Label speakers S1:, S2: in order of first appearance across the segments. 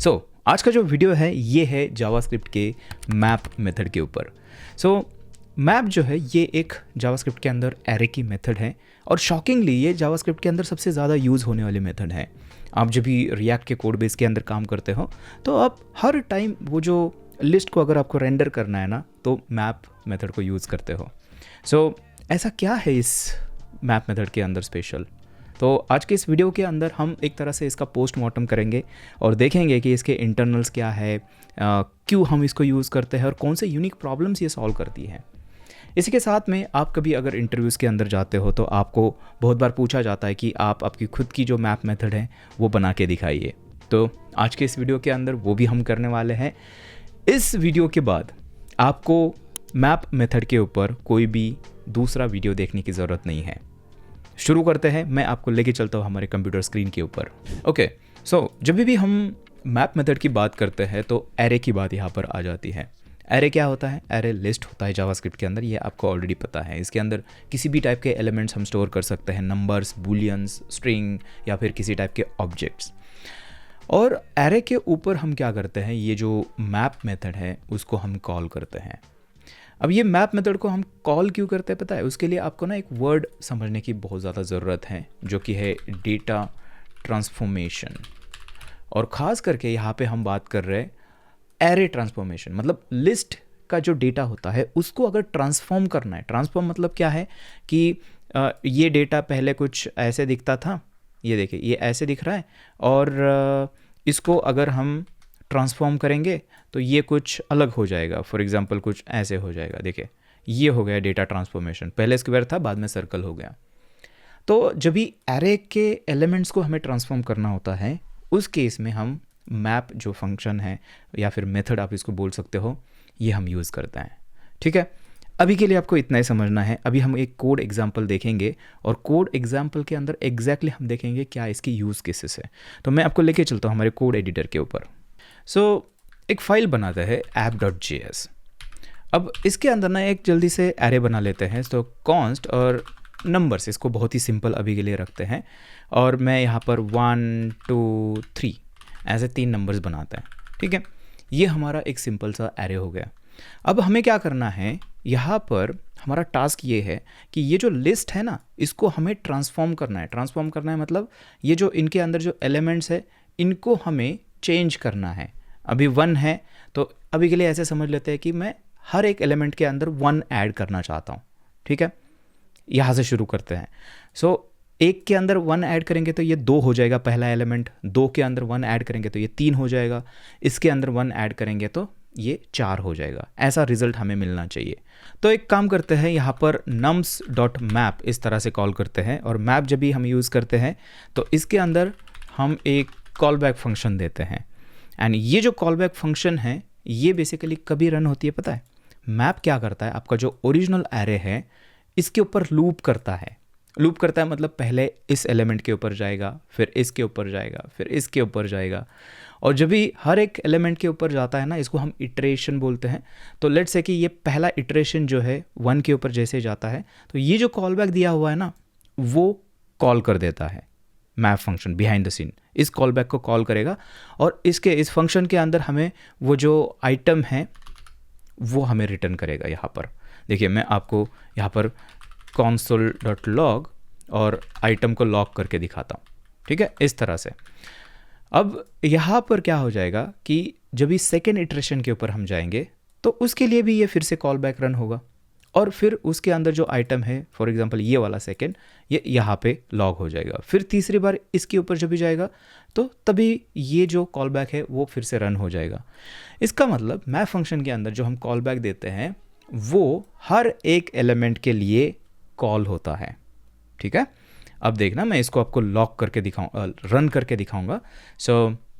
S1: आज का जो वीडियो है ये है जावास्क्रिप्ट के मैप मेथड के ऊपर। मैप जो है ये एक जावास्क्रिप्ट के अंदर एरे की मेथड है और शॉकिंगली ये जावास्क्रिप्ट के अंदर सबसे ज़्यादा यूज़ होने वाली मेथड है। आप जब भी रिएक्ट के कोड बेस के अंदर काम करते हो तो आप हर टाइम वो जो लिस्ट को अगर आपको रेंडर करना है ना तो मैप मेथड को यूज़ करते हो। ऐसा क्या है इस मैप मेथड के अंदर स्पेशल? तो आज के इस वीडियो के अंदर हम एक तरह से इसका पोस्टमार्टम करेंगे और देखेंगे कि इसके इंटरनल्स क्या है, क्यों हम इसको यूज़ करते हैं और कौन से यूनिक प्रॉब्लम्स ये सॉल्व करती है। इसी के साथ में आप कभी अगर इंटरव्यूज़ के अंदर जाते हो तो आपको बहुत बार पूछा जाता है कि आप आपकी खुद की जो मैप मेथड है वो बना के दिखाइए। तो आज के इस वीडियो के अंदर वो भी हम करने वाले हैं। इस वीडियो के बाद आपको मैप मेथड के ऊपर कोई भी दूसरा वीडियो देखने की ज़रूरत नहीं है। शुरू करते हैं, मैं आपको लेके चलता हूँ हमारे कंप्यूटर स्क्रीन के ऊपर। जब भी हम मैप मेथड की बात करते हैं तो एरे की बात यहाँ पर आ जाती है। एरे क्या होता है? एरे लिस्ट होता है जावास्क्रिप्ट के अंदर, ये आपको ऑलरेडी पता है। इसके अंदर किसी भी टाइप के एलिमेंट्स हम स्टोर कर सकते हैं, नंबर्स, बूलियंस, स्ट्रिंग या फिर किसी टाइप के ऑब्जेक्ट्स। और एरे के ऊपर हम क्या करते हैं, ये जो मैप मेथड है उसको हम कॉल करते हैं। अब ये मैप मेथड को हम कॉल क्यों करते हैं पता है? उसके लिए आपको ना एक वर्ड समझने की बहुत ज़्यादा ज़रूरत है जो कि है डेटा ट्रांसफॉर्मेशन। और ख़ास करके यहाँ पे हम बात कर रहे हैं एरे ट्रांसफॉर्मेशन, मतलब लिस्ट का जो डेटा होता है उसको अगर ट्रांसफॉर्म करना है। ट्रांसफॉर्म मतलब क्या है कि ये डेटा पहले कुछ ऐसे दिखता था, ये देखिए ये ऐसे दिख रहा है, और इसको अगर हम ट्रांसफॉर्म करेंगे तो ये कुछ अलग हो जाएगा। फॉर एग्जांपल कुछ ऐसे हो जाएगा। देखिए ये हो गया डेटा ट्रांसफॉर्मेशन, पहले स्क्वायर था बाद में सर्कल हो गया। तो जब भी एरे के एलिमेंट्स को हमें ट्रांसफॉर्म करना होता है उस केस में हम मैप जो फंक्शन है या फिर मेथड आप इसको बोल सकते हो, ये हम यूज़ करते हैं। ठीक है, अभी के लिए आपको इतना ही समझना है। अभी हम एक कोड एग्जाम्पल देखेंगे और कोड एग्जाम्पल के अंदर एग्जैक्टली हम देखेंगे क्या इसकी यूज़ केसेस है। तो मैं आपको लेके चलता हूँ हमारे कोड एडिटर के ऊपर। एक फ़ाइल बनाते हैं app.js। अब इसके अंदर ना एक जल्दी से एरे बना लेते हैं। तो कॉन्स्ट और नंबर्स, इसको बहुत ही सिंपल अभी के लिए रखते हैं। और मैं यहाँ पर 1 2 3 ऐसे 3 नंबर्स बनाते हैं। ठीक है, ये हमारा एक सिंपल सा एरे हो गया। अब हमें क्या करना है, यहाँ पर हमारा टास्क ये है कि ये जो लिस्ट है ना इसको हमें ट्रांसफॉर्म करना है। ट्रांसफॉर्म करना है मतलब ये जो इनके अंदर जो एलिमेंट्स है इनको हमें चेंज करना है। अभी 1 है तो अभी के लिए ऐसे समझ लेते हैं कि मैं हर एक एलिमेंट के अंदर 1 ऐड करना चाहता हूँ। ठीक है, यहाँ से शुरू करते हैं। एक के अंदर 1 ऐड करेंगे तो ये 2 हो जाएगा पहला एलिमेंट। 2 के अंदर 1 ऐड करेंगे तो ये 3 हो जाएगा। इसके अंदर 1 ऐड करेंगे तो ये 4 हो जाएगा। ऐसा रिजल्ट हमें मिलना चाहिए। तो एक काम करते हैं, यहाँ पर nums.map इस तरह से कॉल करते हैं। और मैप जब भी हम यूज़ करते हैं तो इसके अंदर हम एक कॉल बैक फंक्शन देते हैं। एंड ये जो कॉल बैक फंक्शन है ये बेसिकली कभी रन होती है पता है? मैप क्या करता है, आपका जो ओरिजिनल एरे है इसके ऊपर लूप करता है। लूप करता है मतलब पहले इस एलिमेंट के ऊपर जाएगा, फिर इसके ऊपर जाएगा, फिर इसके ऊपर जाएगा। और जब भी हर एक एलिमेंट के ऊपर जाता है ना इसको हम इटरेशन बोलते हैं। तो लेट्स से कि ये पहला इटरेशन जो है 1 के ऊपर जैसे जाता है तो ये जो कॉल बैक दिया हुआ है ना वो कॉल कर देता है। Map function behind the scene इस कॉल बैक को कॉल करेगा और इस फंक्शन के अंदर हमें वो जो आइटम है वो हमें रिटर्न करेगा। यहाँ पर देखिए मैं आपको यहाँ पर console.log और आइटम को लॉग करके दिखाता हूँ। ठीक है, इस तरह से। अब यहाँ पर क्या हो जाएगा कि जब भी सेकेंड इटरेशन के ऊपर हम जाएंगे तो उसके लिए भी ये फिर से कॉल बैक रन होगा और फिर उसके अंदर जो आइटम है फॉर एग्जांपल ये वाला सेकेंड ये यहाँ पे लॉग हो जाएगा। फिर तीसरी बार इसके ऊपर जब भी जाएगा तो तभी ये जो कॉल बैक है वो फिर से रन हो जाएगा। इसका मतलब मैप फंक्शन के अंदर जो हम कॉल बैक देते हैं वो हर एक एलिमेंट के लिए कॉल होता है। ठीक है, अब देखना मैं इसको आपको लॉक करके रन करके दिखाऊंगा।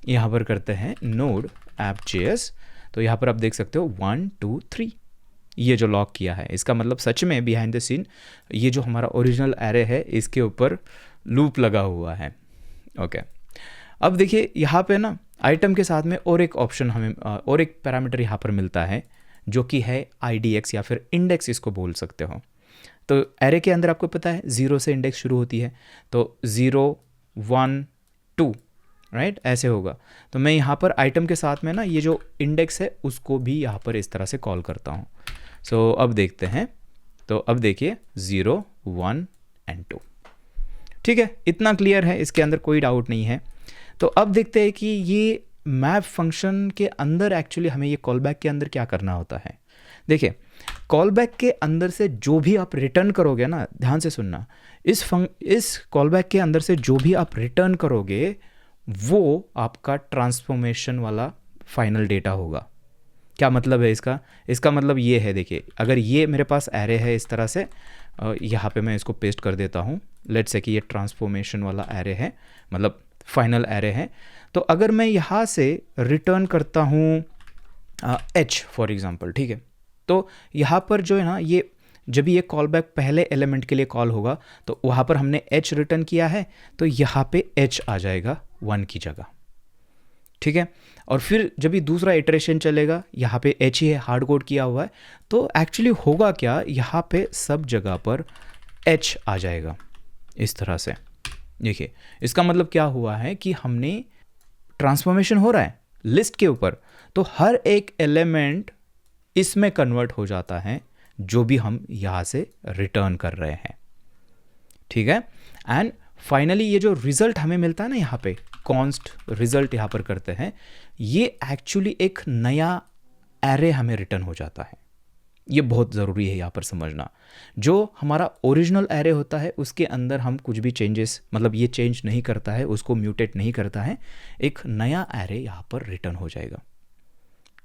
S1: यहाँ पर करते हैं node app.js। तो यहाँ पर आप देख सकते हो 1 2 3 ये जो लॉक किया है इसका मतलब सच में बिहाइंड द सीन ये जो हमारा ओरिजिनल एरे है इसके ऊपर लूप लगा हुआ है। ओके, अब देखिए यहाँ पे ना आइटम के साथ में और एक ऑप्शन हमें और एक पैरामीटर यहाँ पर मिलता है जो कि है IDX या फिर इंडेक्स इसको बोल सकते हो। तो एरे के अंदर आपको पता है 0 से इंडेक्स शुरू होती है। तो 0 1 2 राइट, ऐसे होगा। तो मैं यहाँ पर आइटम के साथ में ना ये जो इंडेक्स है उसको भी यहाँ पर इस तरह से कॉल करता हूँ। सो अब देखते हैं, तो अब देखिए 0 1 एंड 2, ठीक है, इतना क्लियर है, इसके अंदर कोई डाउट नहीं है। तो अब देखते हैं कि ये मैप फंक्शन के अंदर एक्चुअली हमें ये कॉलबैक के अंदर क्या करना होता है। देखिए, कॉलबैक के अंदर से जो भी आप रिटर्न करोगे ना, ध्यान से सुनना, इस कॉलबैक के अंदर से जो भी आप रिटर्न करोगे वो आपका ट्रांसफॉर्मेशन वाला फाइनल डेटा होगा। क्या मतलब है इसका? इसका मतलब ये है, देखिए, अगर ये मेरे पास एरे है इस तरह से, यहाँ पे मैं इसको पेस्ट कर देता हूँ, लेट्स से कि ये ट्रांसफॉर्मेशन वाला एरे है, मतलब फाइनल एरे है। तो अगर मैं यहाँ से रिटर्न करता हूँ h फॉर एग्जांपल, ठीक है, तो यहाँ पर जो है ना, ये जब भी ये कॉल बैक पहले एलिमेंट के लिए कॉल होगा तो वहाँ पर हमने h रिटर्न किया है, तो यहाँ पे h आ जाएगा 1 की जगह, ठीक है। और फिर जब भी दूसरा इटरेशन चलेगा, यहाँ पे h ही है, हार्ड कोड किया हुआ है, तो एक्चुअली होगा क्या, यहाँ पे सब जगह पर h आ जाएगा इस तरह से। देखिए, इसका मतलब क्या हुआ है कि हमने ट्रांसफॉर्मेशन हो रहा है लिस्ट के ऊपर, तो हर एक एलिमेंट इसमें कन्वर्ट हो जाता है जो भी हम यहाँ से रिटर्न कर रहे हैं, ठीक है। एंड फाइनली ये जो रिजल्ट हमें मिलता है ना, यहाँ पे कॉन्स्ट रिजल्ट यहाँ पर करते हैं, ये एक्चुअली एक नया एरे हमें रिटर्न हो जाता है। ये बहुत ज़रूरी है यहाँ पर समझना। जो हमारा ओरिजिनल एरे होता है उसके अंदर हम कुछ भी चेंजेस, मतलब ये चेंज नहीं करता है, उसको म्यूटेट नहीं करता है, एक नया एरे यहाँ पर रिटर्न हो जाएगा,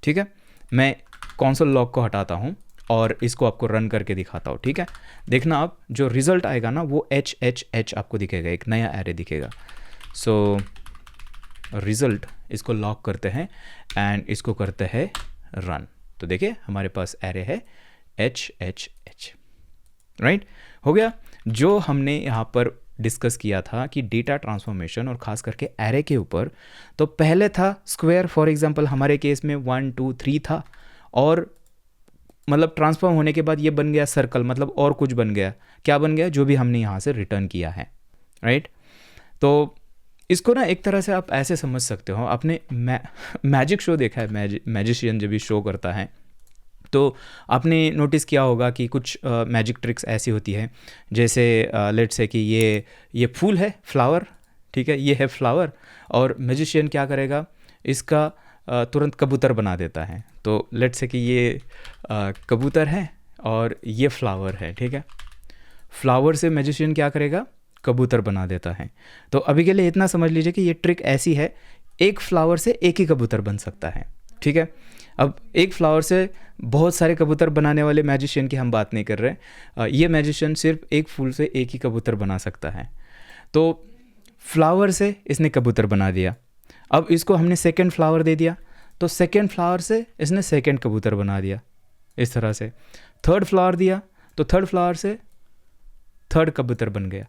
S1: ठीक है। मैं कंसोल लॉग को हटाता हूँ और इसको आपको रन करके दिखाता हूँ, ठीक है। देखना आप, जो रिजल्ट आएगा ना वो h h h आपको दिखेगा, एक नया एरे दिखेगा। सो रिजल्ट, इसको लॉक करते हैं एंड इसको करते हैं रन, तो देखिए हमारे पास एरे है h h h, राइट, हो गया। जो हमने यहाँ पर डिस्कस किया था कि डेटा ट्रांसफॉर्मेशन और ख़ास करके एरे के ऊपर, तो पहले था स्क्वायर, फॉर एग्जांपल हमारे केस में 1 2 3 था, और मतलब ट्रांसफॉर्म होने के बाद ये बन गया सर्कल, मतलब और कुछ बन गया, क्या बन गया, जो भी हमने यहाँ से रिटर्न किया है, राइट। तो इसको ना एक तरह से आप ऐसे समझ सकते हो, आपने मैजिक शो देखा है, मैजिशियन जब भी शो करता है तो आपने नोटिस किया होगा कि कुछ मैजिक ट्रिक्स ऐसी होती है, जैसे लेट्स से कि ये फूल है, फ्लावर, ठीक है, ये है फ्लावर, और मैजिशियन क्या करेगा, इसका तुरंत कबूतर बना देता है। तो लेट्स से कि ये कबूतर है और ये फ्लावर है, ठीक है, फ्लावर से मैजिशियन क्या करेगा, कबूतर बना देता है। तो अभी के लिए इतना समझ लीजिए कि ये ट्रिक ऐसी है, एक फ्लावर से एक ही कबूतर बन सकता है, ठीक है। अब एक फ्लावर से बहुत सारे कबूतर बनाने वाले मैजिशियन की हम बात नहीं कर रहे, ये मैजिशियन सिर्फ एक फूल से एक ही कबूतर बना सकता है। तो फ्लावर से इसने कबूतर बना दिया, अब इसको हमने सेकंड फ्लावर दे दिया, तो सेकंड फ्लावर से इसने सेकंड कबूतर बना दिया, इस तरह से। थर्ड फ्लावर दिया तो थर्ड फ्लावर से थर्ड कबूतर बन गया,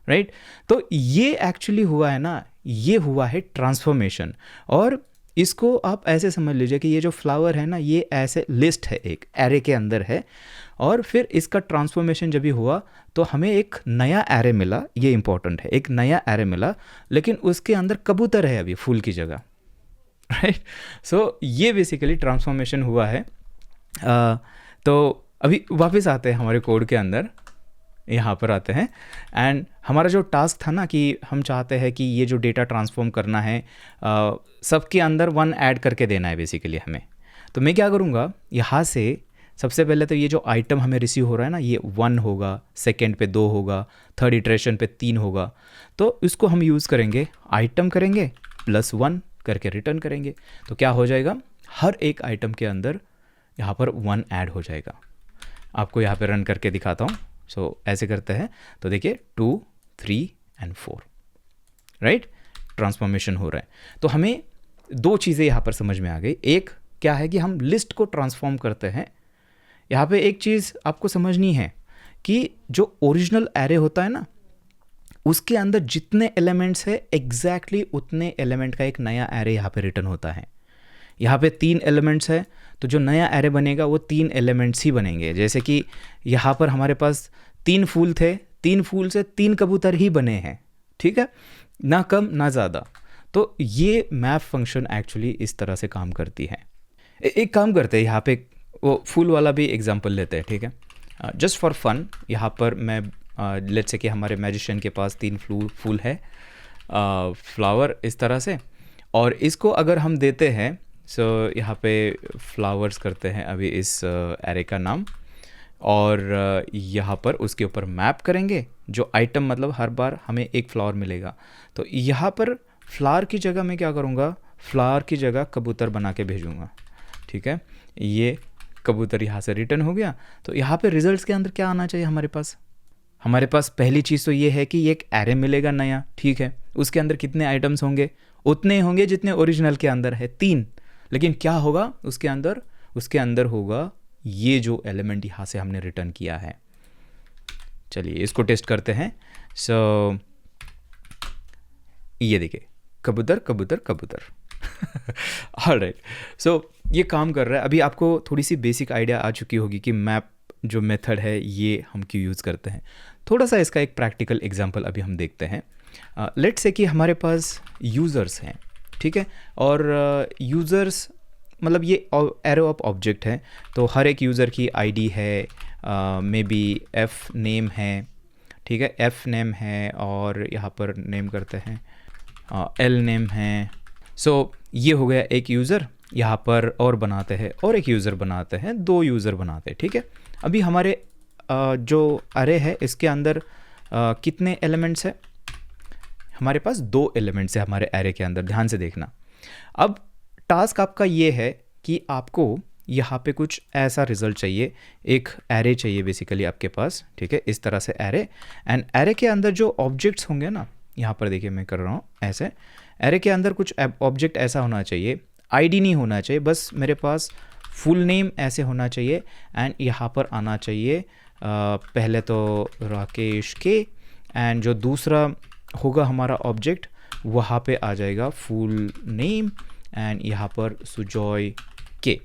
S1: राइट। तो ये एक्चुअली हुआ है ना, ये हुआ है ट्रांसफॉर्मेशन। और इसको आप ऐसे समझ लीजिए कि ये जो फ्लावर है ना, ये ऐसे लिस्ट है, एक एरे के अंदर है, और फिर इसका ट्रांसफॉर्मेशन जब भी हुआ तो हमें एक नया एरे मिला, ये इंपॉर्टेंट है, एक नया एरे मिला, लेकिन उसके अंदर कबूतर है अभी फूल की जगह, राइट। सो ये बेसिकली ट्रांसफॉर्मेशन हुआ है। तो अभी वापस आते हैं हमारे कोड के अंदर, यहाँ पर आते हैं, एंड हमारा जो टास्क था ना कि हम चाहते हैं कि ये जो डेटा ट्रांसफॉर्म करना है सबके अंदर 1 ऐड करके देना है बेसिकली हमें। तो मैं क्या करूँगा, यहाँ से सबसे पहले तो ये जो आइटम हमें रिसीव हो रहा है ना, ये 1 होगा, सेकंड पे 2 होगा, थर्ड इटरेशन पे 3 होगा, तो इसको हम यूज़ करेंगे, आइटम करेंगे +1 करके रिटर्न करेंगे, तो क्या हो जाएगा, हर एक आइटम के अंदर यहाँ पर 1 ऐड हो जाएगा। आपको यहाँ पे रन करके दिखाता हूँ। सो ऐसे करते हैं, तो देखिए 2 3 एंड 4, राइट, ट्रांसफॉर्मेशन हो रहा है। तो हमें 2 चीज़ें यहाँ पर समझ में आ गई। एक क्या है कि हम लिस्ट को ट्रांसफॉर्म करते हैं। यहाँ पे एक चीज़ आपको समझनी है कि जो ओरिजिनल एरे होता है ना, उसके अंदर जितने एलिमेंट्स है एग्जैक्टली उतने एलिमेंट का एक नया एरे यहाँ पे रिटर्न होता है। यहाँ पे 3 एलिमेंट्स है, तो जो नया एरे बनेगा वो 3 एलिमेंट्स ही बनेंगे। जैसे कि यहाँ पर हमारे पास 3 फूल थे, 3 फूल से 3 कबूतर ही बने हैं, ठीक है, ना कम ना ज़्यादा। तो ये मैप फंक्शन एक्चुअली इस तरह से काम करती है। एक काम करते हैं, यहाँ पे वो फूल वाला भी एग्जांपल लेते हैं, ठीक है। जस्ट फॉर फन यहाँ पर मैं लेट्स से कि हमारे मैजिशियन के पास 3 फूल है, फ्लावर इस तरह से, और इसको अगर हम देते हैं, सो यहाँ पे फ्लावर्स करते हैं अभी इस एरे का नाम, और यहाँ पर उसके ऊपर मैप करेंगे जो आइटम, मतलब हर बार हमें एक फ्लावर मिलेगा। तो यहाँ पर फ्लावर की जगह मैं क्या करूँगा, फ्लावर की जगह कबूतर बना के भेजूँगा, ठीक है। ये कबूतर यहाँ से रिटर्न हो गया। तो यहाँ पे रिजल्ट्स के अंदर क्या आना चाहिए हमारे पास पहली चीज़ तो ये है कि एक एरे मिलेगा नया, ठीक है। उसके अंदर कितने आइटम्स होंगे, उतने होंगे जितने ओरिजिनल के अंदर है, 3। लेकिन क्या होगा उसके अंदर होगा ये जो एलिमेंट यहाँ से हमने रिटर्न किया है। चलिए इसको टेस्ट करते हैं। सो ये देखिए, कबूतर कबूतर कबूतर। ऑलराइट, सो ये काम कर रहा है। अभी आपको थोड़ी सी बेसिक आइडिया आ चुकी होगी कि मैप जो मेथड है ये हम क्यों यूज़ करते हैं। थोड़ा सा इसका एक प्रैक्टिकल एग्जांपल अभी हम देखते हैं। लेट्स से कि हमारे पास यूज़र्स हैं, ठीक है, और यूज़र्स मतलब ये एरो ऑफ ऑब्जेक्ट है। तो हर एक यूज़र की आईडी है, मे बी एफ नेम है, ठीक है, एफ नेम है, और यहाँ पर नेम करते हैं एल नेम है। सो ये हो गया एक यूज़र, यहाँ पर और बनाते हैं, और एक यूज़र बनाते हैं, 2 यूज़र बनाते हैं, ठीक है। अभी हमारे जो अरे है इसके अंदर कितने एलिमेंट्स है, हमारे पास 2 एलिमेंट्स है हमारे एरे के अंदर, ध्यान से देखना। अब टास्क आपका ये है कि आपको यहाँ पे कुछ ऐसा रिजल्ट चाहिए, एक एरे चाहिए बेसिकली आपके पास, ठीक है, इस तरह से एरे। एंड एरे के अंदर जो ऑब्जेक्ट्स होंगे ना, यहाँ पर देखिए मैं कर रहा हूँ ऐसे, एरे के अंदर कुछ ऑब्जेक्ट ऐसा होना चाहिए, आईडी नहीं होना चाहिए, बस मेरे पास फुल नेम ऐसे होना चाहिए। एंड यहाँ पर आना चाहिए पहले तो राकेश के, एंड जो दूसरा होगा हमारा ऑब्जेक्ट वहाँ पे आ जाएगा फुल नेम, एंड यहाँ पर सुजॉय के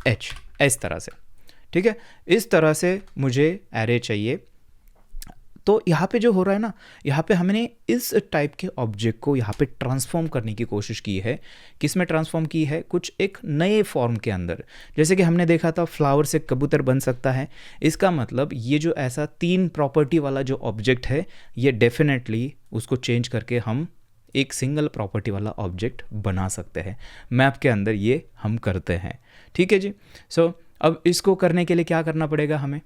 S1: एच, इस तरह से, ठीक है। इस तरह से मुझे एरे चाहिए। तो यहाँ पे जो हो रहा है ना, यहाँ पे हमने इस टाइप के ऑब्जेक्ट को यहाँ पे ट्रांसफॉर्म करने की कोशिश की है। किस में ट्रांसफॉर्म की है, कुछ एक नए फॉर्म के अंदर। जैसे कि हमने देखा था फ्लावर से कबूतर बन सकता है, इसका मतलब ये जो ऐसा 3 प्रॉपर्टी वाला जो ऑब्जेक्ट है, ये डेफिनेटली उसको चेंज करके हम एक सिंगल प्रॉपर्टी वाला ऑब्जेक्ट बना सकते हैं। मैप के अंदर ये हम करते हैं, ठीक है जी। सो अब इसको करने के लिए क्या करना पड़ेगा हमें,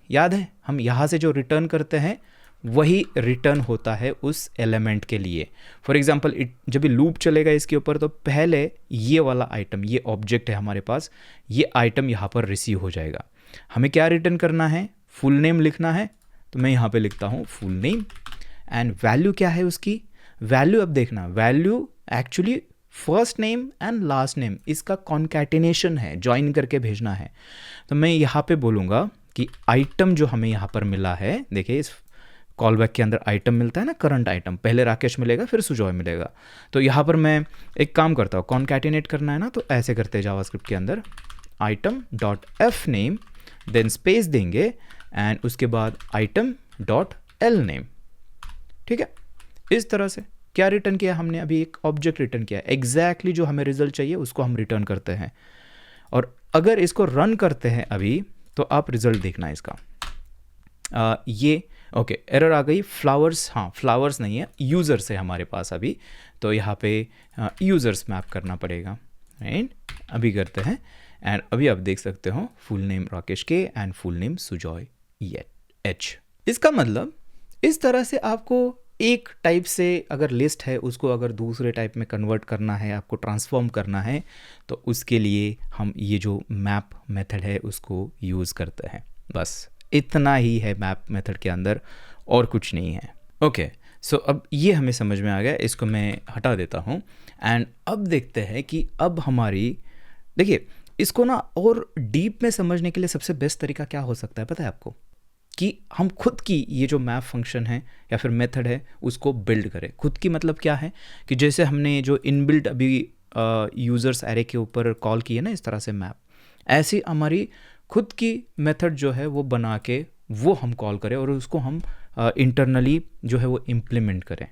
S1: याद है, हम यहाँ से जो रिटर्न करते हैं वही रिटर्न होता है उस एलिमेंट के लिए। फॉर एग्जांपल जब भी लूप चलेगा इसके ऊपर, तो पहले ये वाला आइटम, ये ऑब्जेक्ट है हमारे पास, ये आइटम यहाँ पर रिसीव हो जाएगा। हमें क्या रिटर्न करना है, फुल नेम लिखना है, तो मैं यहाँ पे लिखता हूँ फुल नेम। एंड वैल्यू क्या है उसकी, वैल्यू अब देखना, value actually first name and last name, इसका कॉन्कैटिनेशन है, ज्वाइन करके भेजना है। तो मैं यहाँ पे बोलूँगा कि आइटम जो हमें यहाँ पर मिला है, देखिए इस कॉल बैक के अंदर आइटम मिलता है ना, करंट आइटम, पहले राकेश मिलेगा फिर सुजॉय मिलेगा। तो यहाँ पर मैं एक काम करता हूँ, कॉन्कैटिनेट करना है ना, तो ऐसे करते हैं जावास्क्रिप्ट के अंदर, item dot F name, then space देंगे, एंड उसके बाद आइटम डॉट एल नेम, ठीक है। इस तरह से क्या रिटर्न किया हमने, अभी एक ऑब्जेक्ट रिटर्न किया, एग्जैक्टली जो हमें रिजल्ट चाहिए उसको हम रिटर्न करते हैं। और अगर इसको रन करते हैं अभी, तो आप रिजल्ट देखना इसका, ये ओके एरर आ गई, फ्लावर्स, हाँ फ्लावर्स नहीं है, यूज़र्स है हमारे पास अभी। तो यहाँ पे यूज़र्स मैप करना पड़ेगा, राइट, अभी करते हैं। एंड अभी आप देख सकते हो फुल नेम राकेश के and full name Sujoy H. इसका मतलब इस तरह से आपको एक टाइप से अगर लिस्ट है उसको अगर दूसरे टाइप में कन्वर्ट करना है, आपको ट्रांसफॉर्म करना है, तो उसके लिए हम ये जो मैप मेथड है उसको यूज़ करते हैं। बस इतना ही है मैप मेथड के अंदर, और कुछ नहीं है। ओके, सो अब ये हमें समझ में आ गया, इसको मैं हटा देता हूँ। एंड अब देखते हैं कि अब हमारी, देखिए इसको ना और डीप में समझने के लिए सबसे बेस्ट तरीका क्या हो सकता है पता है आपको, कि हम खुद की ये जो मैप फंक्शन है या फिर मेथड है उसको बिल्ड करें। खुद की मतलब क्या है कि जैसे हमने जो इनबिल्ट अभी यूज़र्स एरे के ऊपर कॉल किए ना इस तरह से मैप, ऐसी हमारी खुद की मेथड जो है वो बना के वो हम कॉल करें और उसको हम इंटरनली जो है वो इम्प्लीमेंट करें।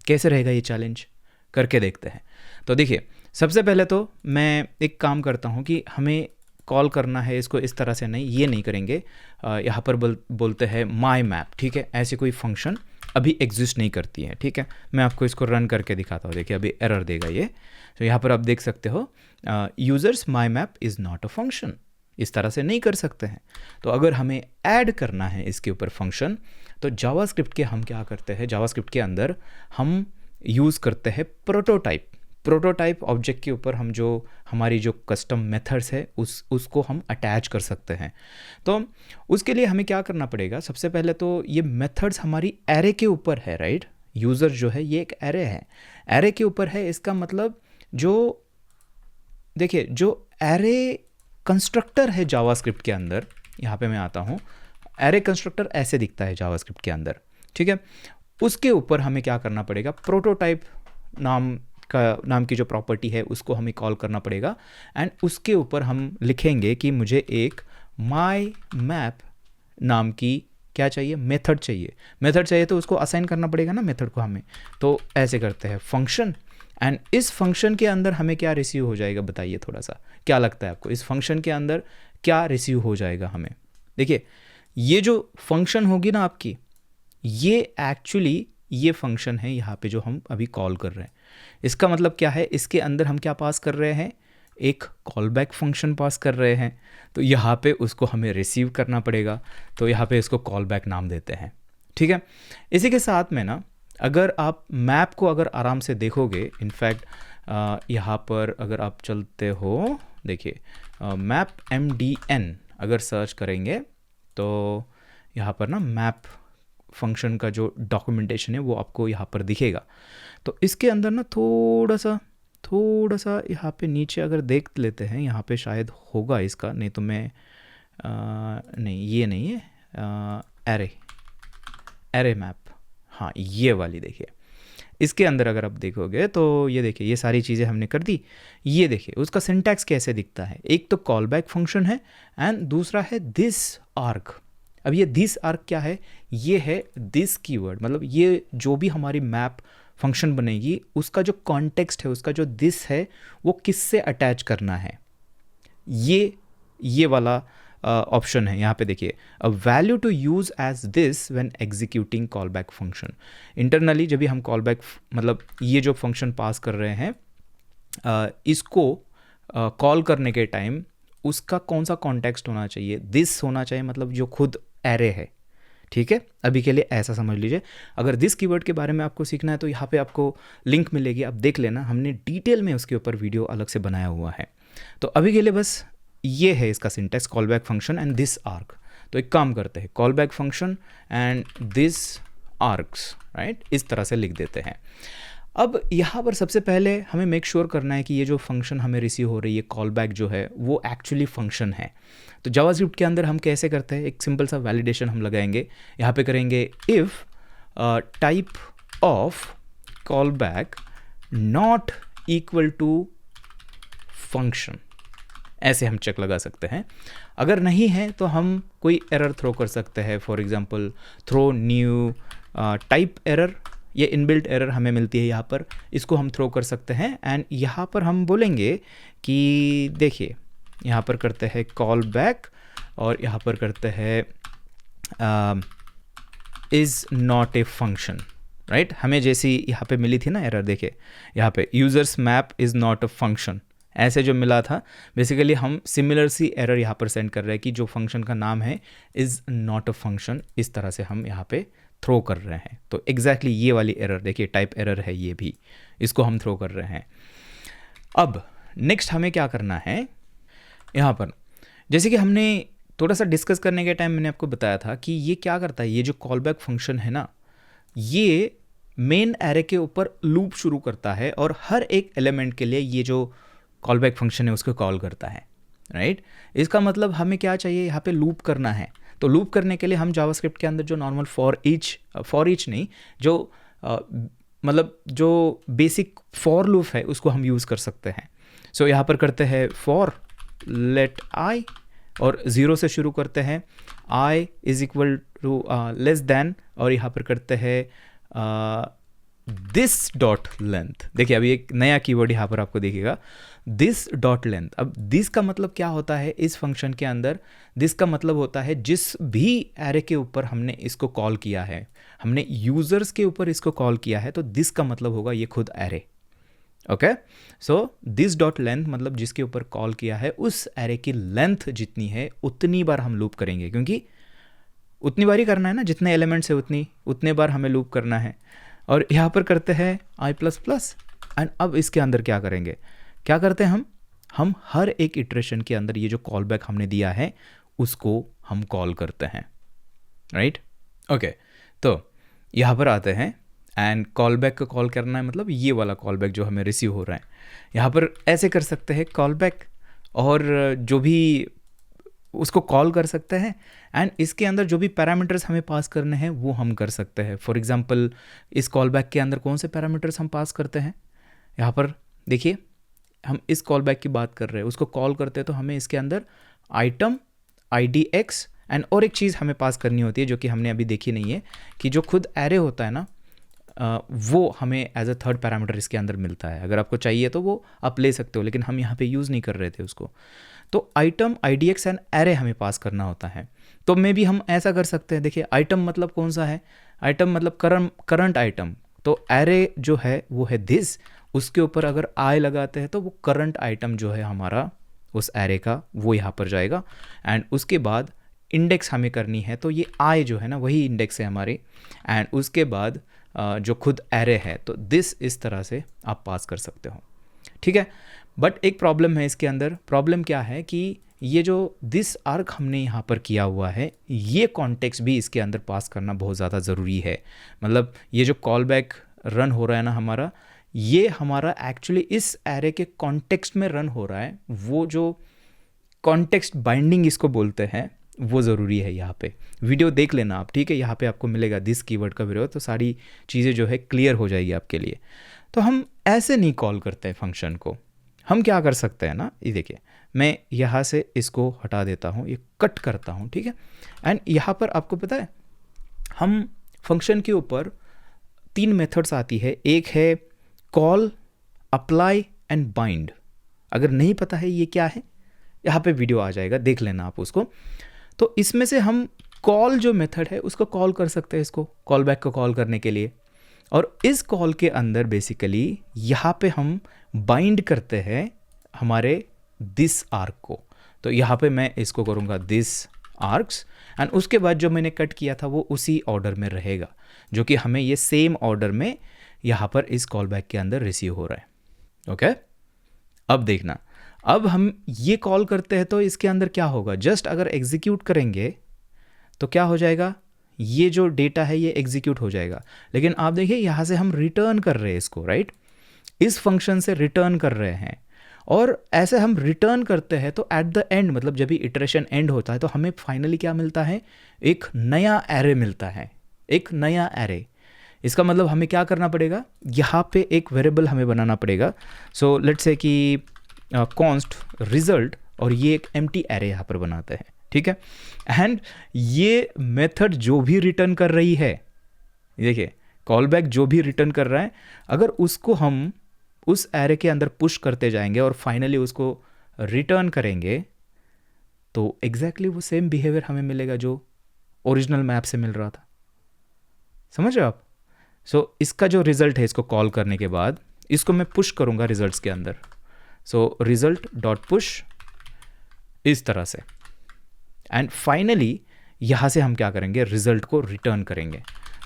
S1: कैसे रहेगा ये चैलेंज, करके देखते हैं। तो देखिए, सबसे पहले तो मैं एक काम करता हूँ कि हमें कॉल करना है इसको इस तरह से नहीं, ये नहीं करेंगे। यहाँ पर बोलते हैं माई मैप, ठीक है। ऐसी कोई फंक्शन अभी एग्जिस्ट नहीं करती है, ठीक है। मैं आपको इसको रन करके दिखाता हूँ। देखिए, अभी एरर देगा ये। तो यहाँ पर आप देख सकते हो, users my map is not a function. इस तरह से नहीं कर सकते हैं। तो अगर हमें ऐड करना है इसके ऊपर फंक्शन, तो जावास्क्रिप्ट के हम क्या करते हैं, जावास्क्रिप्ट के अंदर हम यूज़ करते हैं प्रोटोटाइप। प्रोटोटाइप ऑब्जेक्ट के ऊपर हम जो हमारी जो कस्टम मेथड्स है उसको हम अटैच कर सकते हैं। तो उसके लिए हमें क्या करना पड़ेगा, सबसे पहले तो ये मेथड्स हमारी एरे के ऊपर है, राइट। यूज़र जो है ये एक एरे है, एरे के ऊपर है। इसका मतलब जो देखिए, जो एरे कंस्ट्रक्टर है जावास्क्रिप्ट के अंदर, यहाँ पे मैं आता हूँ, एरे कंस्ट्रक्टर ऐसे दिखता है जावास्क्रिप्ट के अंदर, ठीक है। उसके ऊपर हमें क्या करना पड़ेगा, प्रोटोटाइप नाम की जो प्रॉपर्टी है उसको हमें कॉल करना पड़ेगा। एंड उसके ऊपर हम लिखेंगे कि मुझे एक माई मैप नाम की क्या चाहिए, मेथड चाहिए। मेथड चाहिए तो उसको असाइन करना पड़ेगा ना मेथड को हमें। तो ऐसे करते हैं फंक्शन, एंड इस फंक्शन के अंदर हमें क्या रिसीव हो जाएगा, बताइए थोड़ा सा, क्या लगता है आपको इस फंक्शन के अंदर क्या रिसीव हो जाएगा हमें। देखिए, ये जो फंक्शन होगी ना आपकी, ये एक्चुअली ये फंक्शन है यहाँ पे जो हम अभी कॉल कर रहे हैं। इसका मतलब क्या है, इसके अंदर हम क्या पास कर रहे हैं, एक कॉल बैक फंक्शन पास कर रहे हैं। तो यहाँ पे उसको हमें रिसीव करना पड़ेगा। तो यहाँ पे इसको कॉल बैक नाम देते हैं, ठीक है। इसी के साथ में ना, अगर आप मैप को अगर आराम से देखोगे, इनफैक्ट यहाँ पर अगर आप चलते हो, देखिए मैप MDN अगर सर्च करेंगे तो यहाँ पर ना मैप फंक्शन का जो डॉक्यूमेंटेशन है वो आपको यहाँ पर दिखेगा। तो इसके अंदर ना थोड़ा सा यहाँ पे नीचे अगर देख लेते हैं, यहाँ पे शायद होगा इसका, नहीं तो मैं नहीं, ये नहीं है, एरे मैप, हाँ ये वाली देखिए। इसके अंदर अगर आप देखोगे तो ये देखिए, ये सारी चीज़ें हमने कर दी। ये देखिए उसका सिंटैक्स कैसे दिखता है, एक तो कॉल बैक फंक्शन है एंड दूसरा है दिस आर्क। अब ये दिस आर्क क्या है, ये है दिस कीवर्ड, मतलब ये जो भी हमारी मैप फंक्शन बनेगी उसका जो कॉन्टेक्स्ट है, उसका जो दिस है, वो किससे अटैच करना है, ये वाला ऑप्शन है। यहाँ पे देखिए, a value to use as this when executing callback function. Internally जब भी हम कॉल बैक, मतलब ये जो फंक्शन पास कर रहे हैं, इसको कॉल करने के टाइम उसका कौन सा कॉन्टेक्स्ट होना चाहिए, दिस होना चाहिए, मतलब जो खुद एरे है, ठीक है। अभी के लिए ऐसा समझ लीजिए। अगर दिस कीवर्ड के बारे में आपको सीखना है तो यहाँ पे आपको लिंक मिलेगी, आप देख लेना, हमने डिटेल में उसके ऊपर वीडियो अलग से बनाया हुआ है। तो अभी के लिए बस ये है इसका syntax, call back function and this arc. तो एक काम करते हैं, call back function and this arcs, right, इस तरह से लिख देते हैं। अब यहाँ पर सबसे पहले हमें मेक श्योर करना है कि ये जो फंक्शन हमें रिसीव हो रही है, कॉल बैक जो है, वो एक्चुअली फंक्शन है। तो जावास्क्रिप्ट के अंदर हम कैसे करते हैं, एक सिंपल सा वैलिडेशन हम लगाएंगे। यहाँ पे करेंगे if type of callback not equal to function, ऐसे हम चेक लगा सकते हैं। अगर नहीं है तो हम कोई एरर थ्रो कर सकते हैं, for example throw new type error, ये इनबिल्ट एरर हमें मिलती है यहाँ पर, इसको हम थ्रो कर सकते हैं। एंड यहाँ पर हम बोलेंगे कि देखिए, यहाँ पर करते हैं कॉल बैक और यहाँ पर करते हैं is not a function, right. हमें जैसी यहाँ पे मिली थी ना एरर, देखिए यहाँ पे users map is not a function, ऐसे जो मिला था, बेसिकली हम सिमिलर सी एरर यहाँ पर सेंड कर रहे हैं कि जो फंक्शन का नाम है इज़ नॉट अ फंक्शन, इस तरह से हम यहाँ पे थ्रो कर रहे हैं। तो एग्जैक्टली ये वाली एरर देखिए, टाइप एरर है ये भी, इसको हम थ्रो कर रहे हैं। अब नेक्स्ट हमें क्या करना है, यहाँ पर जैसे कि हमने थोड़ा सा डिस्कस करने के टाइम मैंने आपको बताया था कि ये क्या करता है, ये जो कॉल बैक फंक्शन है ना, ये मेन एरे के ऊपर लूप शुरू करता है और हर एक एलिमेंट के लिए ये जो कॉल बैक फंक्शन है उसको कॉल करता है, राइट। इसका मतलब हमें क्या चाहिए, यहाँ पे लूप करना है। तो लूप करने के लिए हम जावास्क्रिप्ट के अंदर जो नॉर्मल फॉर ईच नहीं, जो मतलब जो बेसिक फॉर लूप है उसको हम यूज़ कर सकते हैं। सो यहाँ पर करते हैं फॉर लेट आई और 0 से शुरू करते हैं, i is equal to less than, और यहाँ पर करते हैं दिस डॉट लेंथ, देखिए अभी एक नया कीवर्ड यहाँ पर आपको दिखेगा, दिस डॉट लेंथ। अब दिस का मतलब क्या होता है इस फंक्शन के अंदर? दिस का मतलब होता है जिस भी एरे के ऊपर हमने इसको कॉल किया है, हमने यूजर्स के ऊपर इसको कॉल किया है, तो दिस का मतलब होगा ये खुद array. Okay, so this dot length मतलब जिसके ऊपर कॉल किया है उस एरे की लेंथ जितनी है उतनी बार हम लूप करेंगे, क्योंकि उतनी बार ही करना है ना, जितने एलिमेंट्स है उतने बार हमें लूप करना है। और यहाँ पर करते हैं आई प्लस प्लस, एंड अब इसके अंदर क्या करेंगे, क्या करते हैं हम हर एक इटरेशन के अंदर ये जो कॉल बैक हमने दिया है उसको हम कॉल करते हैं, राइट। ओके, तो यहाँ पर आते हैं एंड कॉल बैक का कॉल करना है, मतलब ये वाला कॉल बैक जो हमें रिसीव हो रहा है। यहाँ पर ऐसे कर सकते हैं कॉल बैक, और जो भी उसको कॉल कर सकते हैं, एंड इसके अंदर जो भी पैरामीटर्स हमें पास करने हैं वो हम कर सकते हैं। फॉर एग्जांपल इस कॉल बैक के अंदर कौन से पैरामीटर्स हम पास करते हैं, यहाँ पर देखिए हम इस कॉल बैक की बात कर रहे हैं, उसको कॉल करते हैं तो हमें इसके अंदर आइटम IDX एंड और एक चीज़ हमें पास करनी होती है जो कि हमने अभी देखी नहीं है, कि जो खुद एरे होता है ना वो हमें एज अ थर्ड पैरामीटर इसके अंदर मिलता है। अगर आपको चाहिए तो वो आप ले सकते हो, लेकिन हम यहाँ पे यूज़ नहीं कर रहे थे उसको। तो आइटम IDX एंड एरे हमें पास करना होता है। तो मे भी हम ऐसा कर सकते हैं, देखिए आइटम मतलब कौन सा है, आइटम मतलब करंट आइटम, तो एरे जो है वो है दिस, उसके ऊपर अगर आई लगाते हैं तो वो करंट आइटम जो है हमारा उस एरे का वो यहाँ पर जाएगा, एंड उसके बाद इंडेक्स हमें करनी है, तो ये आई जो है ना वही इंडेक्स है हमारे, एंड उसके बाद जो खुद एरे है, तो दिस इस तरह से आप पास कर सकते हो, ठीक है। बट एक प्रॉब्लम है इसके अंदर, प्रॉब्लम क्या है कि ये जो दिस आर्क हमने यहाँ पर किया हुआ है, ये कॉन्टेक्स्ट भी इसके अंदर पास करना बहुत ज़्यादा ज़रूरी है। मतलब ये जो कॉल बैक रन हो रहा है ना हमारा, ये हमारा एक्चुअली इस एरे के कॉन्टेक्स्ट में रन हो रहा है, वो जो कॉन्टेक्स्ट बाइंडिंग इसको बोलते हैं वो ज़रूरी है। यहाँ पे वीडियो देख लेना आप, ठीक है, यहाँ पे आपको मिलेगा दिस कीवर्ड का वीडियो, तो सारी चीज़ें जो है क्लियर हो जाएगी आपके लिए। तो हम ऐसे नहीं कॉल करते हैं फंक्शन को, हम क्या कर सकते हैं ना, ये देखिए मैं यहाँ से इसको हटा देता हूँ, ये कट करता हूँ, ठीक है। एंड यहाँ पर आपको पता है हम फंक्शन के ऊपर 3 मेथड्स आती है, एक है कॉल, अप्लाई एंड बाइंड। अगर नहीं पता है ये क्या है, यहाँ पे वीडियो आ जाएगा, देख लेना आप उसको। तो इसमें से हम कॉल जो मेथड है उसको कॉल कर सकते हैं, इसको कॉल बैक को कॉल करने के लिए, और इस कॉल के अंदर बेसिकली यहाँ पे हम बाइंड करते हैं हमारे दिस आर्क को। तो यहाँ पे मैं इसको करूँगा दिस आर्क्स, एंड उसके बाद जो मैंने कट किया था वो उसी ऑर्डर में रहेगा, जो कि हमें ये सेम ऑर्डर में यहाँ पर इस कॉल बैक के अंदर रिसीव हो रहा है। ओके, अब देखना, अब हम ये कॉल करते हैं तो इसके अंदर क्या होगा, जस्ट अगर एग्जीक्यूट करेंगे तो क्या हो जाएगा, ये जो डेटा है ये एग्जीक्यूट हो जाएगा। लेकिन आप देखिए यहाँ से हम रिटर्न कर रहे हैं इसको, राइट, इस फंक्शन से रिटर्न कर रहे हैं, और ऐसे हम रिटर्न करते हैं तो एट द एंड, मतलब जब भी इटरेशन एंड होता है तो हमें फाइनली क्या मिलता है, एक नया एरे मिलता है, एक नया एरे। इसका मतलब हमें क्या करना पड़ेगा, यहाँ पे एक वेरिएबल हमें बनाना पड़ेगा। सो लेट्स से कि कॉन्स्ट रिजल्ट, और ये एक एम्प्टी एरे यहाँ पर बनाते हैं, ठीक है। एंड ये मेथड जो भी रिटर्न कर रही है, देखिए कॉल बैक जो भी रिटर्न कर रहा है, अगर उसको हम उस एरे के अंदर पुश करते जाएंगे और फाइनली उसको रिटर्न करेंगे, तो एग्जैक्टली वो सेम बिहेवियर हमें मिलेगा जो ओरिजिनल मैप से मिल रहा था। समझ रहे हो आप? सो इसका जो रिजल्ट है, इसको कॉल करने के बाद इसको मैं पुश करूंगा रिजल्ट्स के अंदर। सो रिजल्ट डॉट पुश इस तरह से, एंड फाइनली यहाँ से हम क्या करेंगे, रिजल्ट को रिटर्न करेंगे,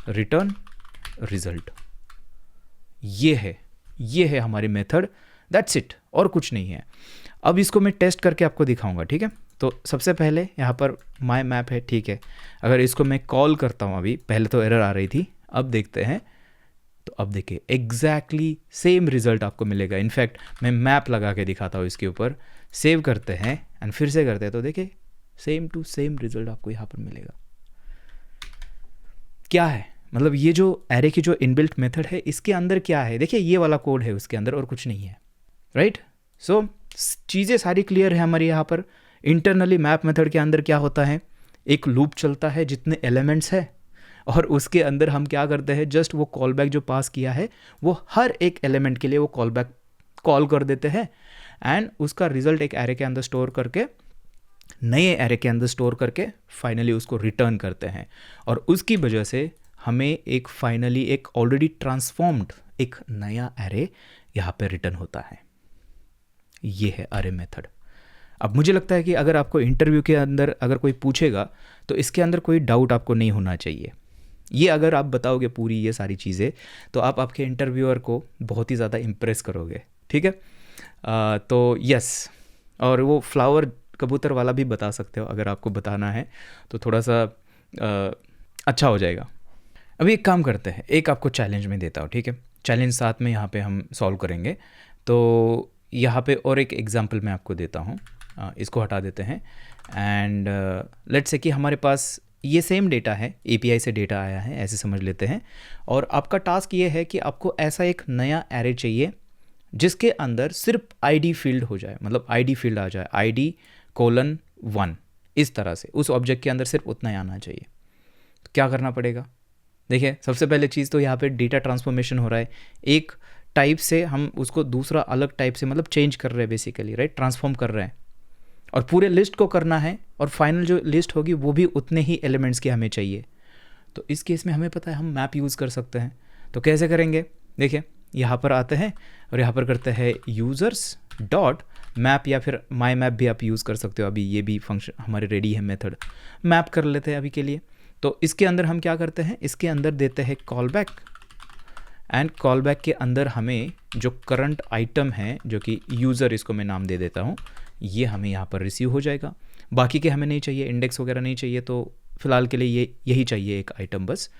S1: रिटर्न रिजल्ट। ये है हमारी मेथड, दैट्स इट, और कुछ नहीं है। अब इसको मैं टेस्ट करके आपको दिखाऊंगा, ठीक है। तो सबसे पहले यहाँ पर माय मैप है, ठीक है। अगर इसको मैं कॉल करता हूँ, अभी पहले तो एरर आ रही थी, अब देखते हैं, तो अब देखिए एग्जैक्टली सेम रिजल्ट आपको मिलेगा। इनफैक्ट मैं मैप लगा के दिखाता हूँ इसके ऊपर, सेव करते हैं एंड फिर से करते हैं, तो देखिए सेम टू सेम रिजल्ट आपको यहाँ पर मिलेगा। क्या है, मतलब ये जो एरे की जो इनबिल्ट मेथड है इसके अंदर क्या है, देखिए ये वाला कोड है उसके अंदर और कुछ नहीं है, राइट। सो चीज़ें सारी क्लियर है हमारी यहाँ पर। इंटरनली मैप मेथड के अंदर क्या होता है, एक लूप चलता है जितने एलिमेंट्स है, और उसके अंदर हम क्या करते हैं, जस्ट वो कॉल बैक जो पास किया है वो हर एक एलिमेंट के लिए वो कॉल बैक कॉल कर देते हैं एंड उसका रिजल्ट एक एरे के अंदर स्टोर करके, नए एरे के अंदर स्टोर करके फाइनली उसको रिटर्न करते हैं। और उसकी वजह से हमें एक फाइनली एक ऑलरेडी ट्रांसफॉर्म्ड एक नया एरे यहाँ पे रिटर्न होता है। ये है अरे मेथड। अब मुझे लगता है कि अगर आपको इंटरव्यू के अंदर अगर कोई पूछेगा तो इसके अंदर कोई डाउट आपको नहीं होना चाहिए। ये अगर आप बताओगे पूरी ये सारी चीज़ें तो आप आपके इंटरव्यूअर को बहुत ही ज़्यादा इम्प्रेस करोगे, ठीक है। तो यस, और वो फ्लावर कबूतर वाला भी बता सकते हो अगर आपको बताना है तो थोड़ा सा अच्छा हो जाएगा। अभी एक काम करते हैं, एक आपको चैलेंज में देता हूँ, ठीक है। चैलेंज साथ में यहाँ पे हम सॉल्व करेंगे। तो यहाँ पे और एक एग्जांपल मैं आपको देता हूँ, इसको हटा देते हैं एंड लेट्स से कि हमारे पास ये सेम डेटा है, एपीआई से डेटा आया है ऐसे समझ लेते हैं। और आपका टास्क ये है कि आपको ऐसा एक नया एरे चाहिए जिसके अंदर सिर्फ आईडी फील्ड हो जाए, मतलब आईडी फील्ड आ जाए, ID:1, इस तरह से उस ऑब्जेक्ट के अंदर सिर्फ उतना ही आना चाहिए। तो क्या करना पड़ेगा, देखिए सबसे पहले चीज़ तो यहाँ पे डेटा ट्रांसफॉर्मेशन हो रहा है। एक टाइप से हम उसको दूसरा अलग टाइप से मतलब चेंज कर रहे हैं बेसिकली, राइट, ट्रांसफॉर्म कर रहे हैं। और पूरे लिस्ट को करना है और फाइनल जो लिस्ट होगी वो भी उतने ही एलिमेंट्स की हमें चाहिए। तो इस केस में हमें पता है हम मैप यूज़ कर सकते हैं। तो कैसे करेंगे, देखिए यहाँ पर आते हैं और यहाँ पर करते हैं यूज़र्स डॉट मैप, या फिर माई मैप भी आप यूज़ कर सकते हो। अभी ये भी फंक्शन हमारे रेडी है, मेथड मैप कर लेते हैं अभी के लिए। तो इसके अंदर हम क्या करते हैं, इसके अंदर देते हैं call back and call back के अंदर हमें जो करंट आइटम है जो कि यूज़र, इसको मैं नाम दे देता हूँ, ये हमें यहाँ पर रिसीव हो जाएगा। बाकी के हमें नहीं चाहिए, इंडेक्स वगैरह नहीं चाहिए, तो फिलहाल के लिए ये यही चाहिए एक आइटम बस।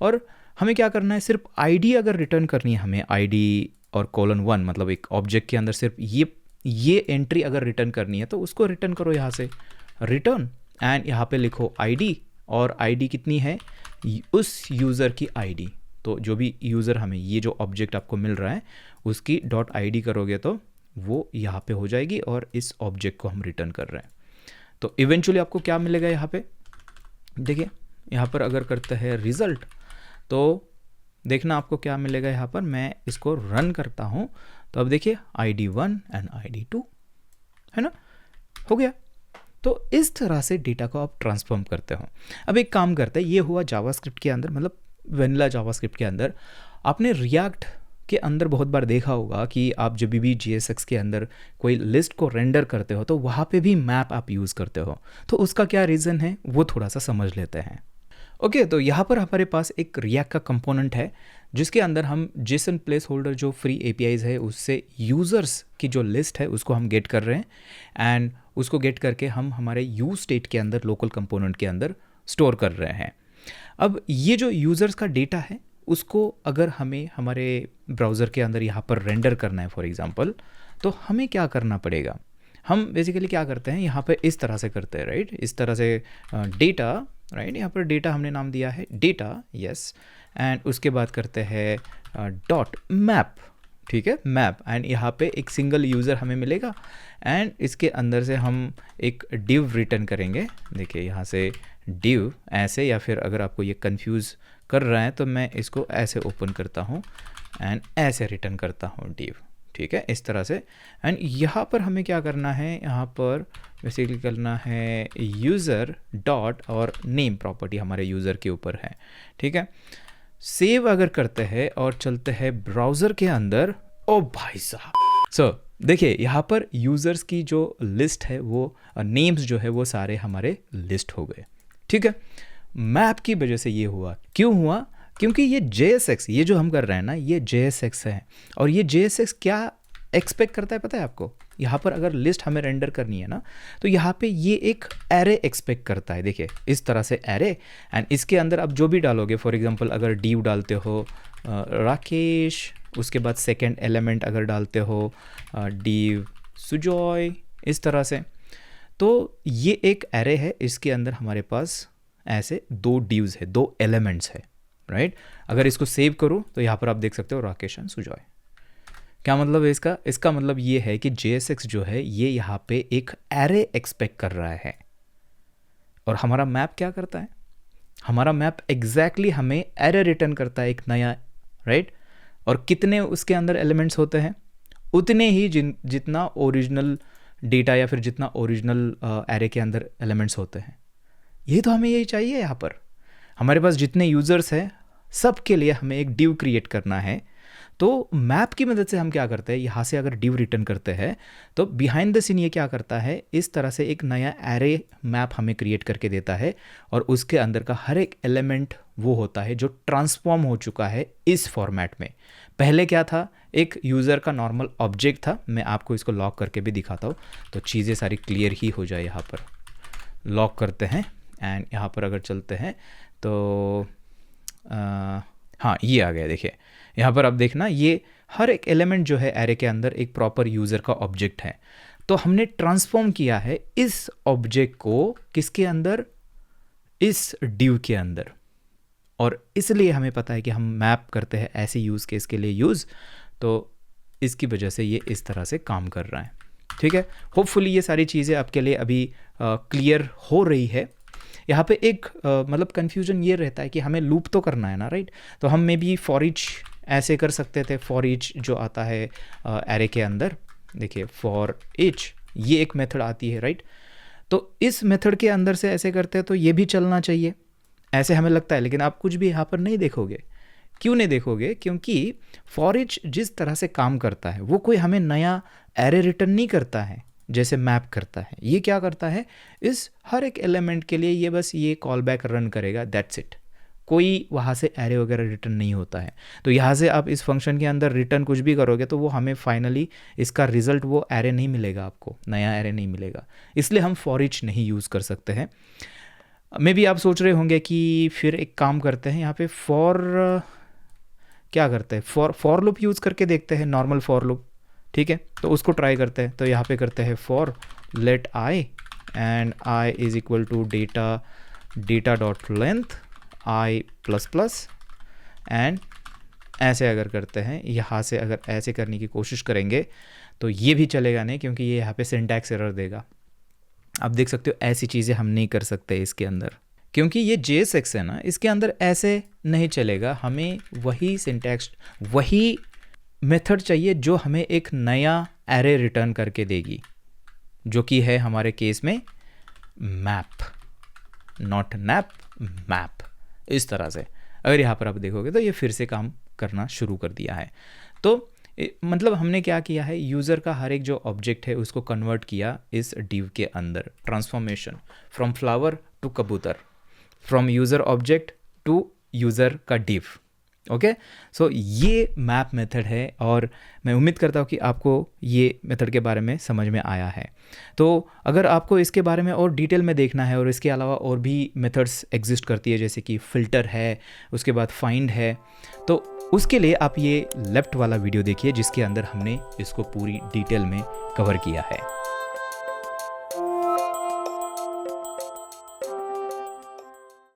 S1: और हमें क्या करना है, सिर्फ आईडी अगर रिटर्न करनी है हमें, ID और :1 मतलब एक ऑब्जेक्ट के अंदर सिर्फ ये एंट्री अगर रिटर्न करनी है तो उसको रिटर्न करो यहाँ से रिटर्न एंड यहाँ पे लिखो ID, और ID कितनी है, उस यूज़र की ID। तो जो भी यूज़र हमें ये जो ऑब्जेक्ट आपको मिल रहा है उसकी .id करोगे तो वो यहाँ पे हो जाएगी और इस ऑब्जेक्ट को हम रिटर्न कर रहे हैं। तो इवेंचुअली आपको क्या मिलेगा यहाँ पे, देखिए यहाँ पर अगर करते हैं रिज़ल्ट तो देखना आपको क्या मिलेगा। यहाँ पर मैं इसको रन करता हूँ तो अब देखिए ID:1 एंड ID:2 है ना, हो गया। तो इस तरह से डेटा को आप ट्रांसफॉर्म करते हो। अब एक काम करते हैं, ये हुआ जावास्क्रिप्ट के अंदर, मतलब वेनिला जावास्क्रिप्ट के अंदर। आपने रिएक्ट के अंदर बहुत बार देखा होगा कि आप जब भी JSX के अंदर कोई लिस्ट को रेंडर करते हो तो वहाँ पे भी मैप आप यूज़ करते हो। तो उसका क्या रीज़न है वो थोड़ा सा समझ लेते हैं। ओके, तो यहाँ पर हमारे पास एक रिएक्ट का कंपोनेंट है जिसके अंदर हम JSON प्लेस होल्डर जो फ्री APIs है उससे यूज़र्स की जो लिस्ट है उसको हम गेट कर रहे हैं एंड उसको गेट करके हम हमारे यूज स्टेट के अंदर लोकल कंपोनेंट के अंदर स्टोर कर रहे हैं। अब ये जो यूज़र्स का डेटा है उसको अगर हमें हमारे ब्राउज़र के अंदर यहाँ पर रेंडर करना है फॉर एग्जांपल, तो हमें क्या करना पड़ेगा, हम बेसिकली क्या करते हैं यहाँ पे इस तरह से करते हैं, राइट, इस तरह से डेटा, राइट, यहाँ पर डेटा हमने नाम दिया है डेटा, यस, एंड उसके बाद करते हैं डॉट मैप, ठीक है, मैप, एंड यहाँ पे एक सिंगल यूज़र हमें मिलेगा एंड इसके अंदर से हम एक डिव रिटर्न करेंगे। देखिए यहाँ से डिव ऐसे, या फिर अगर आपको ये कंफ्यूज कर रहा है तो मैं इसको ऐसे ओपन करता हूँ एंड ऐसे रिटर्न करता हूँ डिव, ठीक है, इस तरह से। एंड यहाँ पर हमें क्या करना है, यहाँ पर बेसिकली करना है यूज़र डॉट और नेम प्रॉपर्टी हमारे यूज़र के ऊपर है, ठीक है। सेव अगर करते हैं और चलते हैं ब्राउज़र के अंदर, ओ भाई साहब, सो देखिए यहाँ पर यूज़र्स की जो लिस्ट है वो नेम्स जो है वो सारे हमारे लिस्ट हो गए, ठीक है। मैप की वजह से ये हुआ, क्यों हुआ, क्योंकि ये JSX, ये जो हम कर रहे हैं ना, ये JSX है और ये JSX क्या एक्सपेक्ट करता है पता है आपको, यहाँ पर अगर लिस्ट हमें रेंडर करनी है ना तो यहाँ पे ये एक एरे एक्सपेक्ट करता है। देखिए इस तरह से एरे, एंड इसके अंदर आप जो भी डालोगे, फॉर एग्जांपल अगर डिव डालते हो राकेश, उसके बाद सेकंड एलिमेंट अगर डालते हो डिव सुजॉय, इस तरह से, तो ये एक एरे है, इसके अंदर हमारे पास ऐसे 2 डिव्स है, 2 एलिमेंट्स है, राइट। अगर इसको सेव करूँ तो यहाँ पर आप देख सकते हो राकेश एंड सुजॉय। क्या मतलब है इसका मतलब ये है कि JSX जो है ये यहाँ पे एक एरे एक्सपेक्ट कर रहा है और हमारा मैप क्या करता है, हमारा मैप एग्जैक्टली हमें एरे रिटर्न करता है एक नया, राइट। और कितने उसके अंदर एलिमेंट्स होते हैं, उतने ही जितना ओरिजिनल डेटा या फिर जितना ओरिजिनल एरे के अंदर एलिमेंट्स होते हैं। यही तो हमें यही चाहिए। यहाँ पर हमारे पास जितने यूज़र्स हैं सब के लिए हमें एक डिव क्रिएट करना है। तो मैप की मदद से हम क्या करते हैं, यहाँ से अगर डिव रिटर्न करते हैं तो बिहाइंड द सीन ये क्या करता है, इस तरह से एक नया एरे मैप हमें क्रिएट करके देता है और उसके अंदर का हर एक एलिमेंट वो होता है जो ट्रांसफॉर्म हो चुका है इस फॉर्मेट में। पहले क्या था, एक यूज़र का नॉर्मल ऑब्जेक्ट था। मैं आपको इसको लॉक करके भी दिखाता हूँ तो चीज़ें सारी क्लियर ही हो जाए। यहाँ पर लॉक करते हैं एंड यहाँ पर अगर चलते हैं तो हाँ ये आ गया। देखिए यहाँ पर आप देखना, ये हर एक एलिमेंट जो है एरे के अंदर एक प्रॉपर यूज़र का ऑब्जेक्ट है। तो हमने ट्रांसफॉर्म किया है इस ऑब्जेक्ट को किसके अंदर, इस डिव के अंदर। और इसलिए हमें पता है कि हम मैप करते हैं ऐसे यूज़ केस के लिए यूज़, तो इसकी वजह से ये इस तरह से काम कर रहा है। ठीक है, होपफुली ये सारी चीज़ें आपके लिए अभी क्लियर हो रही है। यहाँ पे एक मतलब कन्फ्यूजन ये रहता है कि हमें लूप तो करना है ना, राइट। तो हम मे बी फॉर ईच ऐसे कर सकते थे। फॉर ईच जो आता है एरे के अंदर, देखिए फॉर ईच ये एक मेथड आती है, राइट। तो इस मेथड के अंदर से ऐसे करते हैं तो ये भी चलना चाहिए, ऐसे हमें लगता है। लेकिन आप कुछ भी यहाँ पर नहीं देखोगे। क्यों नहीं देखोगे, क्योंकि फॉर ईच जिस तरह से काम करता है वो कोई हमें नया एरे रिटर्न नहीं करता है जैसे मैप करता है। ये क्या करता है, इस हर एक एलिमेंट के लिए ये बस ये कॉल बैक रन करेगा, दैट्स इट। कोई वहाँ से एरे वगैरह रिटर्न नहीं होता है। तो यहाँ से आप इस फंक्शन के अंदर रिटर्न कुछ भी करोगे तो वो हमें फाइनली इसका रिजल्ट वो एरे नहीं मिलेगा, आपको नया एरे नहीं मिलेगा। इसलिए हम फॉर ईच नहीं यूज़ कर सकते हैं। मे बी आप सोच रहे होंगे कि फिर एक काम करते हैं, यहाँ पे फॉर क्या करते हैं, फॉर लूप यूज़ करके देखते हैं, नॉर्मल फॉर लूप। ठीक है, तो उसको ट्राई करते हैं। तो यहाँ पे करते हैं for let I and I is equal to data dot length I plus plus and ऐसे अगर करते हैं, यहाँ से अगर ऐसे करने की कोशिश करेंगे तो ये भी चलेगा नहीं, क्योंकि ये यहाँ पे सिंटैक्स एरर देगा। आप देख सकते हो ऐसी चीज़ें हम नहीं कर सकते इसके अंदर, क्योंकि ये JSX है ना, इसके अंदर ऐसे नहीं चलेगा। हमें वही सिंटैक्स, वही मेथड चाहिए जो हमें एक नया एरे रिटर्न करके देगी, जो कि है हमारे केस में मैप, नॉट नैप, मैप। इस तरह से अगर यहाँ पर आप देखोगे तो ये फिर से काम करना शुरू कर दिया है। तो मतलब हमने क्या किया है, यूज़र का हर एक जो ऑब्जेक्ट है उसको कन्वर्ट किया इस डिव के अंदर। ट्रांसफॉर्मेशन फ्रॉम फ्लावर टू कबूतर, from user object to user का डिव। ओके, सो ये मैप मेथड है और मैं उम्मीद करता हूँ कि आपको ये मेथड के बारे में समझ में आया है। तो अगर आपको इसके बारे में और डिटेल में देखना है और इसके अलावा और भी मेथड्स एग्जिस्ट करती है, जैसे कि फ़िल्टर है, उसके बाद फाइंड है, तो उसके लिए आप ये लेफ्ट वाला वीडियो देखिए जिसके अंदर हमने इसको पूरी डिटेल में कवर किया है।